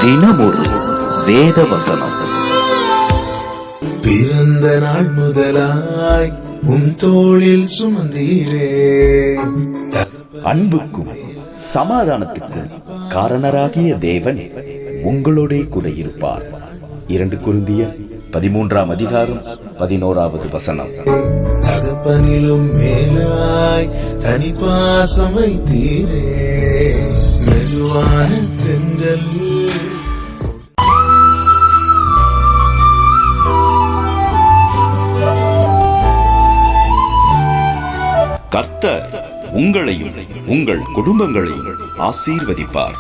தினமொரு வேத வசனம். பிறந்த நாள் முதலாய் உன் தோளில் சுமந்தீரே. அன்புக்கும் சமாதானத்துக்கும் காரணராகிய தேவன் உங்களோட கூட இருப்பார். 2 கொரிந்தியர் 13ஆம் அதிகாரம் 11வது வசனம். தகப்பனிலும் மேலாய் தனிப்பாசம் வைத்தீரே. மெதுவான தென்றல் கர்த்தர் உங்களையும் உங்கள் குடும்பங்களையும் ஆசீர்வதிப்பார்.